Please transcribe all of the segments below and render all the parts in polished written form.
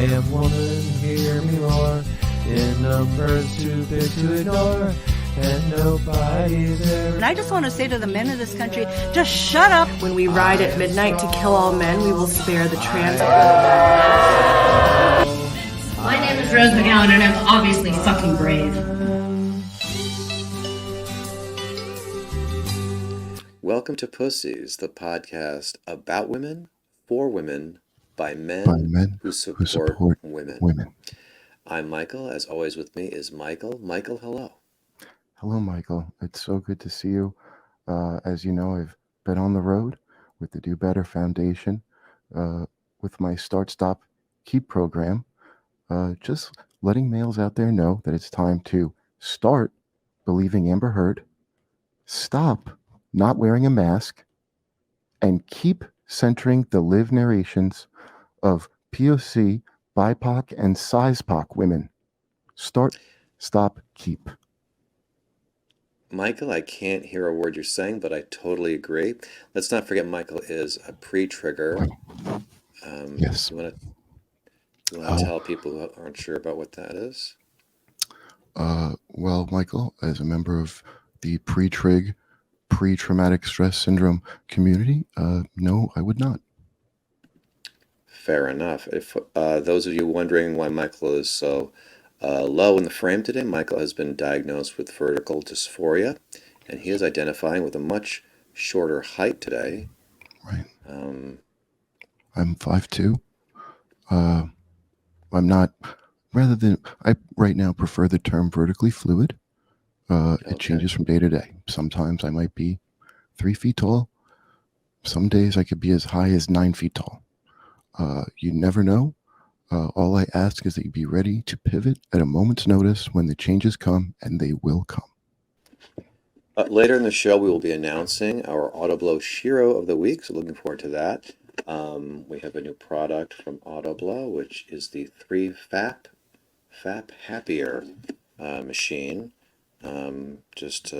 I am woman, hear me roar. In numbers too big to ignore. And nobody's there. And I just want to say to the men of this country, just shut up. When we ride at midnight to kill all men, we will spare the trans. My name is Rose McGowan, and I'm obviously fucking brave. Welcome to Pussies, the podcast about women, for women, by men, who support women. I'm Michael. As always with me is Michael. Michael, hello. Hello, Michael. It's so good to see you. As you know, I've been on the road with the Do Better Foundation with my Start, Stop, Keep program, just letting males out there know that it's time to start believing Amber Heard, stop not wearing a mask, and keep centering the live narrations of POC, BIPOC, and SIZEPOC women. Start, stop, keep. Michael, I can't hear a word you're saying, but I totally agree. Let's not forget Michael is a pre-trigger. Yes. You want to tell people who aren't sure about what that is? Well, Michael, as a member of the pre-trig, pre-traumatic stress syndrome community, no, I would not. Fair enough. If those of you wondering why Michael is so low in the frame today, Michael has been diagnosed with vertical dysphoria, and he is identifying with a much shorter height today. Right. I'm 5'2". I'm not. I right now prefer the term vertically fluid. It changes from day to day. Sometimes I might be 3 feet tall. Some days I could be as high as 9 feet tall. You never know. All I ask is that you be ready to pivot at a moment's notice when the changes come, and they will come. Later in the show, we will be announcing our Autoblow Shiro of the week, so looking forward to that. We have a new product from Autoblow, which is the 3FAP Happier machine, just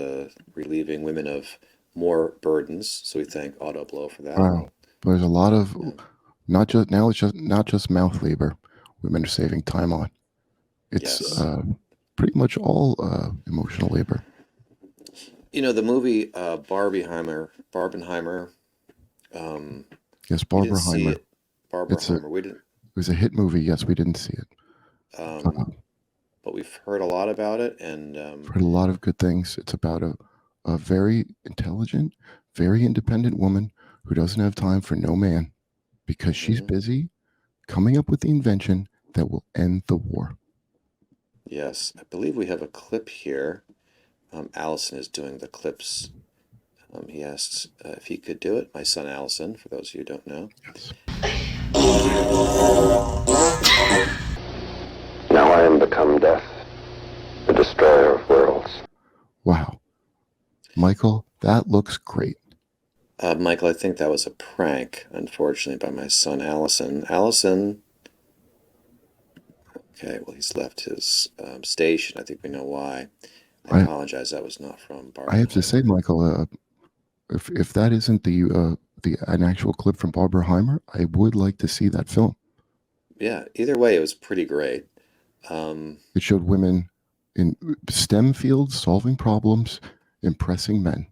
relieving women of more burdens. So we thank Autoblow for that. Wow. There's a lot of not just mouth labor. Women are saving time on. It's pretty much all emotional labor. You know, the movie Barbe Heimer. Yes, Barbara Heimer. Barbara Heimer. It was a hit movie. Yes, we didn't see it. But we've heard a lot about it, and heard a lot of good things. It's about a very intelligent, very independent woman who doesn't have time for no man because she's busy coming up with the invention that will end the war. Yes, I believe we have a clip here. Allison is doing the clips. He asked if he could do it. My son Allison, for those of you who don't know. Yes. Now I am become death, the destroyer of worlds. Wow. Michael, that looks great. Michael, I think that was a prank, unfortunately, by my son Allison. Allison. Okay, well, he's left his station. I think we know why. I apologize. That was not from Barbara. I have to say, Michael, if that isn't an actual clip from Barbara Heimer, I would like to see that film. Yeah, either way, it was pretty great. It showed women in STEM fields solving problems, impressing men.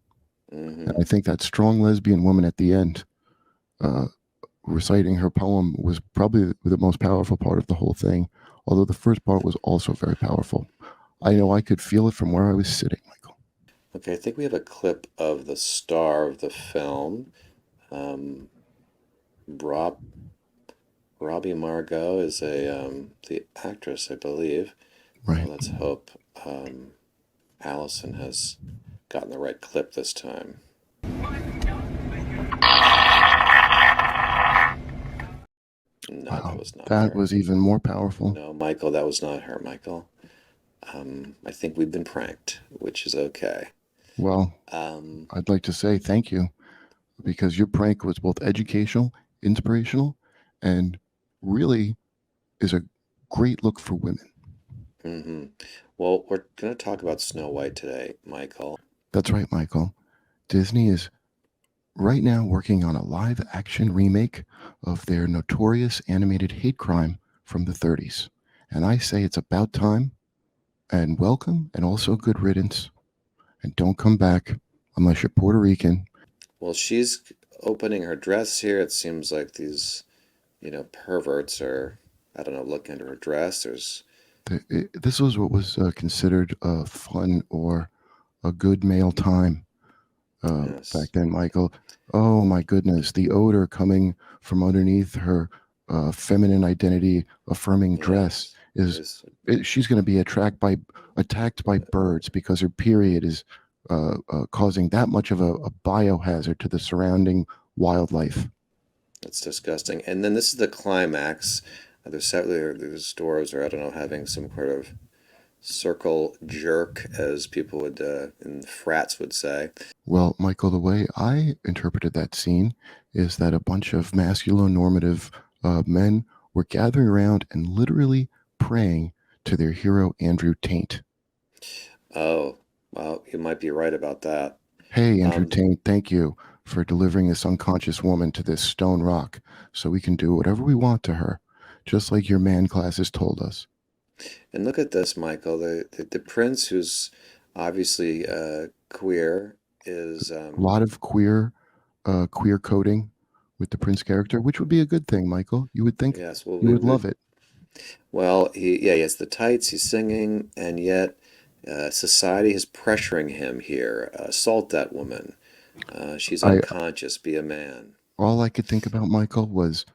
And I think that strong lesbian woman at the end reciting her poem was probably the most powerful part of the whole thing, although the first part was also very powerful. I know I could feel it from where I was sitting, Michael. Okay, I think we have a clip of the star of the film. Robbie Margo is the actress, I believe. Right. Let's hope Allison has gotten the right clip this time. No, wow, that was not that her. was even more powerful. No, Michael, that was not her, Michael. I think we've been pranked, which is okay. Well, I'd like to say thank you, because your prank was both educational, inspirational, and really is a great look for women. Mm-hmm. Well, we're going to talk about Snow White today, Michael. That's right, Michael. Disney is right now working on a live-action remake of their notorious animated hate crime from the 30s. And I say it's about time, and welcome, and also good riddance. And don't come back unless you're Puerto Rican. Well, she's opening her dress here. It seems like these, perverts are, I don't know, looking under her dress. This was what was considered fun or a good male time Yes. back then, Michael. Oh my goodness, the odor coming from underneath her feminine identity affirming dress Yes. she's going to be attacked by birds because her period is causing that much of a biohazard to the surrounding wildlife. That's disgusting. And then this is the climax. There's dwarves, or I don't know, having some kind of circle jerk, as people would in frats would say. Well, Michael, the way I interpreted that scene is that a bunch of masculine-normative men were gathering around and literally praying to their hero, Andrew Taint. Oh, well, you might be right about that. Hey, Andrew Um, Taint, thank you for delivering this unconscious woman to this stone rock so we can do whatever we want to her, just like your man classes told us. and look at this, Michael. The prince, who's obviously queer, is A lot of queer coding with the Prince character, which would be a good thing, Michael. You would think yes. Well, you would love it. well, he has the tights. He's singing, and yet society is pressuring him here. Assault that woman. She's I unconscious. Be a man. All I could think about, Michael, was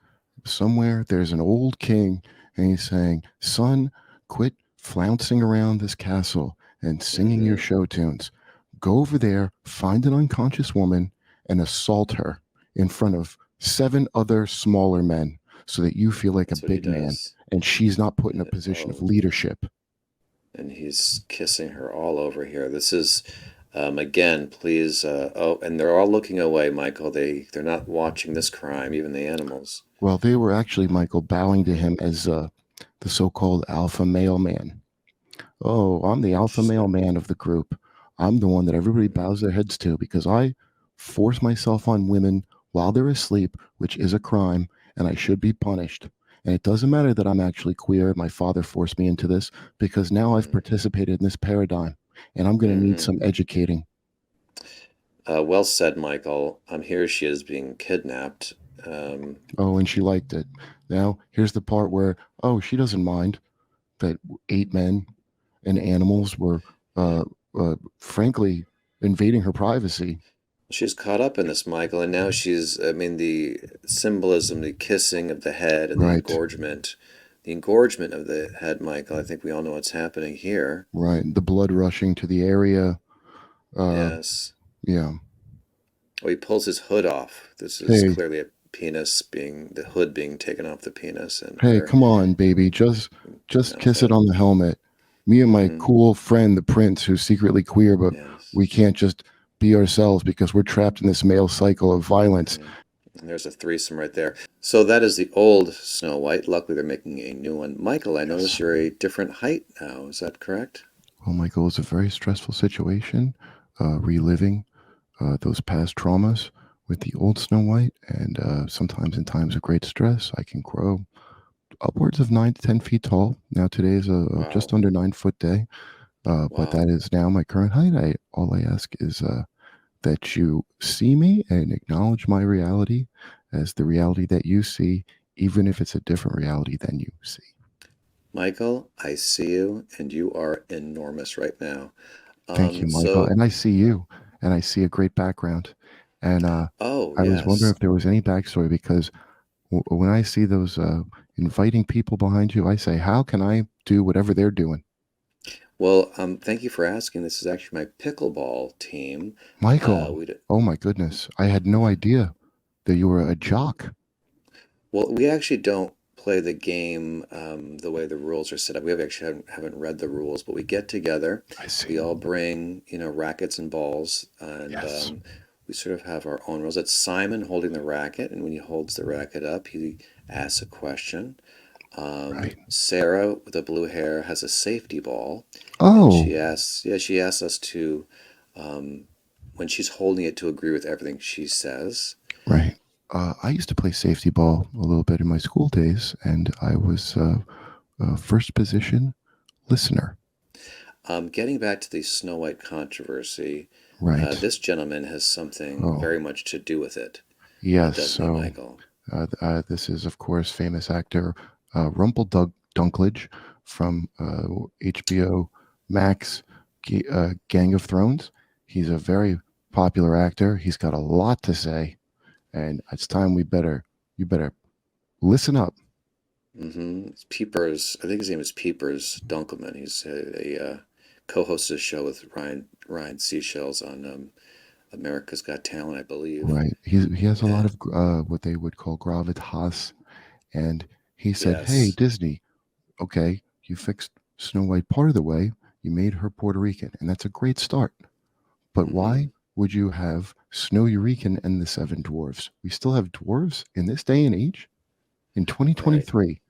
somewhere there's an old king and he's saying, son, quit flouncing around this castle and singing your show tunes. Go over there, find an unconscious woman, and assault her in front of 7 other smaller men so that you feel like That's a what he big man does. and she's not put in a position of Oh, leadership. and he's kissing her all over here. This is, again, please. Oh, and they're all looking away, Michael. They're not watching this crime, even the animals. Well, they were actually, Michael, bowing to him as the so-called alpha male man. Oh, I'm the alpha male Interesting. man of the group. I'm the one that everybody bows their heads to because I force myself on women while they're asleep, which is a crime, and I should be punished. And it doesn't matter that I'm actually queer. My father forced me into this because now I've participated in this paradigm, and I'm going to need some Mm-hmm. educating. Well said, Michael. Here she is being kidnapped. Oh, and she liked it. Now, here's the part where, oh, she doesn't mind that 8 men and animals were, frankly, invading her privacy. She's caught up in this, Michael, and now I mean, the symbolism, the kissing of the head and Right, the engorgement of the head, Michael. I think we all know what's happening here. right. The blood rushing to the area. Yes. Yeah. Oh, he pulls his hood off. This is Hey, clearly the hood being taken off the penis, and hey, her, come on, baby. Just mouth kiss it head. on the helmet. Me and my Mm-hmm. cool friend, the prince, who's secretly queer, but Yes. we can't just be ourselves because we're trapped in this male cycle of violence. Mm-hmm. And there's a threesome right there. So that is the old Snow White. Luckily, they're making a new one. Michael, I notice Yes. you're a different height now. Is that correct? Well, Michael, it's a very stressful situation, reliving those past traumas with the old Snow White. And sometimes in times of great stress, I can grow upwards of 9 to 10 feet tall. Now, today is a just Wow. under 9 foot day. But Wow. that is now my current height. All I ask is that you see me and acknowledge my reality as the reality that you see, even if it's a different reality than you see. Michael, I see you, and you are enormous right now. Thank you, Michael. So, And I see you, and I see a great background. And oh, I was wondering yes. if there was any backstory because when I see those inviting people behind you, I say, how can I do whatever they're doing? Well, thank you for asking. This is actually my pickleball team. Michael, We d- oh my goodness. I had no idea that you were a jock. well, we actually don't play the game the way the rules are set up. We haven't read the rules, but we get together. I see. We all bring, rackets and balls, and Yes. we sort of have our own rules. It's Simon holding the racket, and when he holds the racket up, he asks a question. Right. Sarah with the blue hair has a safety ball, and Oh, she asks us to, when she's holding it, to agree with everything she says. right. I used to play safety ball a little bit in my school days, and I was first position listener. Getting back to the Snow White controversy, Right. this gentleman has something Oh, very much to do with it, yes. doesn't he, So Michael? this is, of course, famous actor Dunklage from HBO Max Gang of Thrones. He's a very popular actor. He's got a lot to say, and it's time you better listen up. It's Peepers. I think his name is Peepers Dunkelman. He's co-hosts a show with Ryan Seashells on America's Got Talent, I believe. Right. He has a lot And of what they would call gravitas, and he said, "Hey, yes, Disney, okay, you fixed Snow White part of the way. You made her Puerto Rican, and that's a great start. But hmm why would you have Snow Eureka and the Seven Dwarfs? We still have dwarves in this day and age. In right, 2023,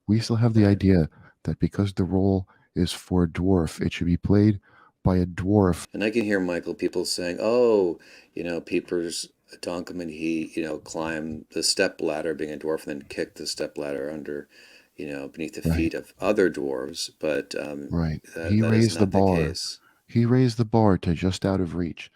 we still have the right. idea that because the role is for a dwarf, it should be played by a dwarf." And I can hear Michael people saying, "Oh, Peepers Dunkelman, he climbed the step ladder being a dwarf and then kicked the step ladder under, beneath the Right, feet of other dwarves." But right. that is not the case. He raised the bar to just out of reach,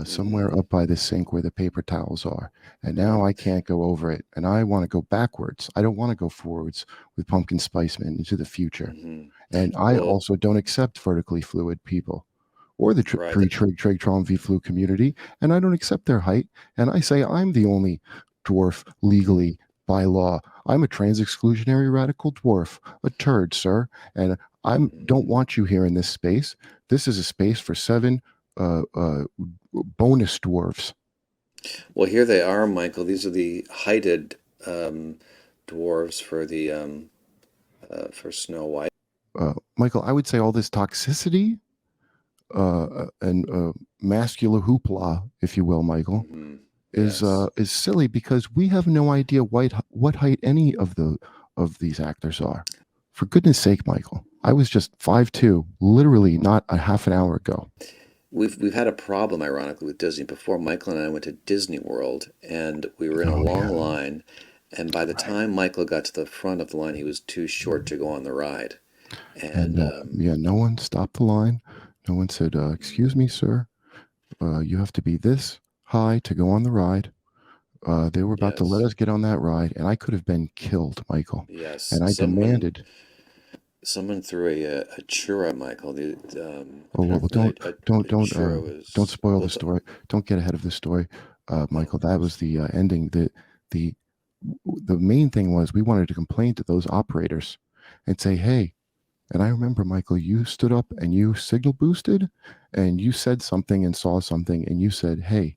somewhere hmm up by the sink where the paper towels are. And now Right. I can't go over it. And I want to go backwards. I don't want to go forwards with Pumpkin Spice Man into the future. hmm And I Well, also don't accept vertically fluid people or the right. pre-trig trom v flu community. And I don't accept their height. And I say I'm the only dwarf legally by law. I'm a trans exclusionary radical dwarf, a turd, sir. And I don't hmm want you here in this space. This is a space for seven bonus dwarves. Well, here they are, Michael. These are the heighted dwarves for the for Snow White. Michael, I would say all this toxicity and masculine hoopla, if you will, Michael, hmm Yes. is silly because we have no idea what height any of these actors are. For goodness sake, Michael, I was just 5'2", literally not a half an hour ago. We've had a problem, ironically, with Disney. Before, Michael and I went to Disney World, and we were in a Oh long yeah, line. And by the right. time Michael got to the front of the line, he was too short to go on the ride. And And yeah, no one stopped the line. No one said, "Excuse me, sir, you have to be this high to go on the ride." They were about to let yes, us get on that ride, and I could have been killed, Michael. yes, And I demanded, someone threw a churro at Michael. "Oh I well, don't know a churro don't is. spoil Well, the story. Don't get ahead of the story, oh, Michael. That was the ending. The the main thing was we wanted to complain to those operators and say, hey." And I remember, Michael, you stood up and you signal boosted, and you said something and saw something, and you said, "Hey,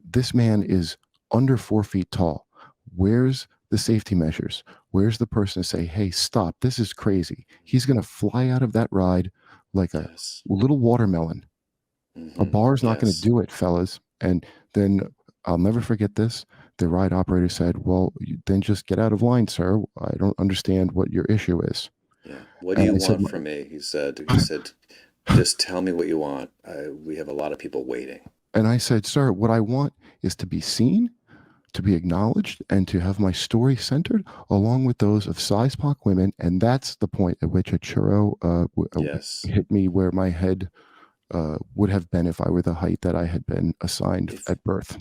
this man is under 4 feet tall. Where's the safety measures? Where's the person to say, hey, stop, this is crazy. He's going to fly out of that ride like a yes, little watermelon. A bar's not going to yes. do it, fellas." And then I'll never forget this. The ride operator said, well, then just get out of line, sir. I don't understand what your issue is. Yeah. What do And you I said, want from me? He said. He said, just tell me what you want. We have a lot of people waiting. and I said, sir, what I want is to be seen, to be acknowledged, and to have my story centered along with those of size-pock women. And that's the point at which a churro Yes. hit me where my head would have been if I were the height that I had been assigned If at birth.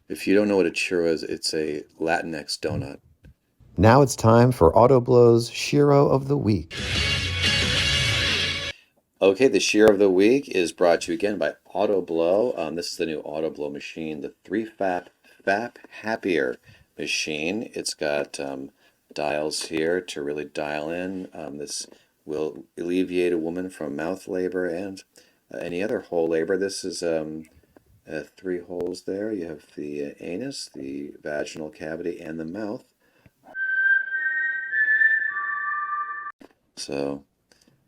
if you don't know what a churro is, it's a Latinx donut. Now it's time for Autoblow's Shiro of the Week. Okay, the Shiro of the week is brought to you again by Autoblow. This is the new Autoblow machine, the 3FAP Happier machine. It's got dials here to really dial in. This will alleviate a woman from mouth labor and any other hole labor. This is 3 holes there. You have the anus, the vaginal cavity, and the mouth. So,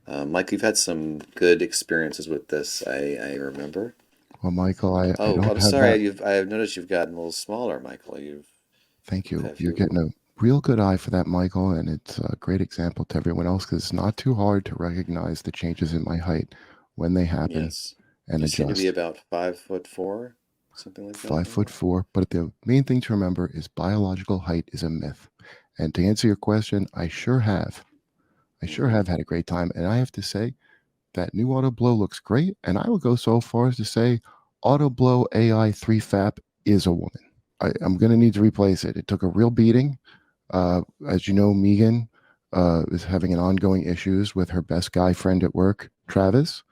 Mike, you've had some good experiences with this, I remember. Well, Michael, I Oh, don't I'm have sorry. that. I've noticed you've gotten a little smaller, Michael. Thank you. Have You're you? getting a real good eye for that, Michael, and it's a great example to everyone else because it's not too hard to recognize the changes in my height when they happen Yes. and You seem to be adjust. about 5'4". something like that? 5'4", but the main thing to remember is biological height is a myth. And to answer your question, I sure have. I sure have had a great time. And I have to say, that new Autoblow looks great. And I would go so far as to say Autoblow AI 3FAP is a woman. I'm going to need to replace it. It took a real beating. As you know, Megan is having an ongoing issues with her best guy friend at work, Travis.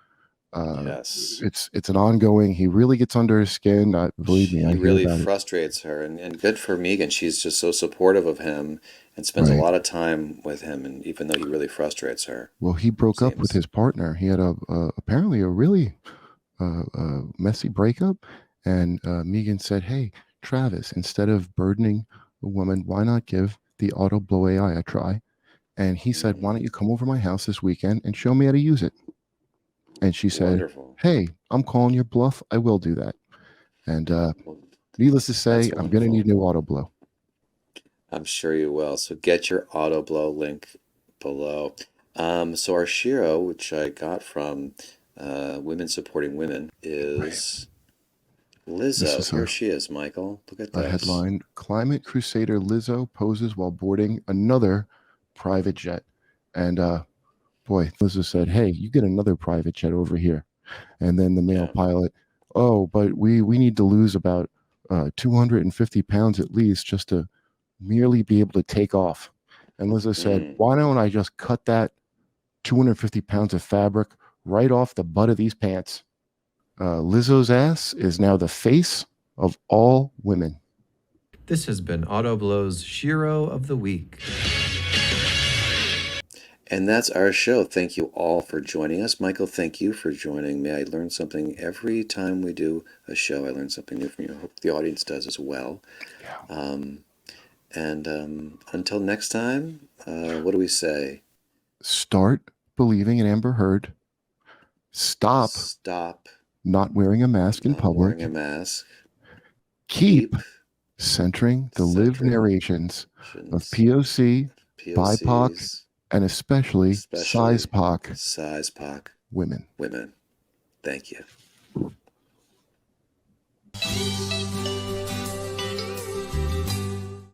Yes. It's an ongoing. He really gets under his skin. Believe me, I He hear really about it. frustrates her, and good for Megan. She's just so supportive of him and spends a Right. lot of time with him, and even though he really frustrates her. Well, he broke up with Seems. his partner. He had apparently a really messy breakup, and Megan said, "Hey, Travis, instead of burdening a woman, why not give the Autoblow AI a try?" And he said, "Why don't you come over my house this weekend and show me how to use it?" And she said, Wonderful. "Hey, I'm calling your bluff. I will do that." And Well, needless to say, that's I'm going to need wonderful. new Autoblow. I'm sure you will. So get your Autoblow link below. So our Shiro, which I got from Women Supporting Women, is This Lizzo. is Here she is, Michael. Look at a this. headline: Climate Crusader Lizzo poses while boarding another private jet. And boy, Lizzo said, "Hey, you get another private jet over here." And then the male Yeah. pilot, "Oh, but we need to lose about 250 pounds at least just to merely be able to take off." And Lizzo said, Mm. "Why don't I just cut that 250 pounds of fabric right off the butt of these pants?" Lizzo's ass is now the face of all women. This has been Autoblow's Shiro of the Week. And that's our show. Thank you all for joining us. Michael, thank you for joining me. I learn something every time we do a show. I learn something new from you. I hope the audience does as well. And until next time, what do we say? Start believing in Amber Heard. Stop not wearing a mask in public. Wearing a mask. Keep centering the lived narrations of POC, BIPOC, and especially size POC women. women. Thank you.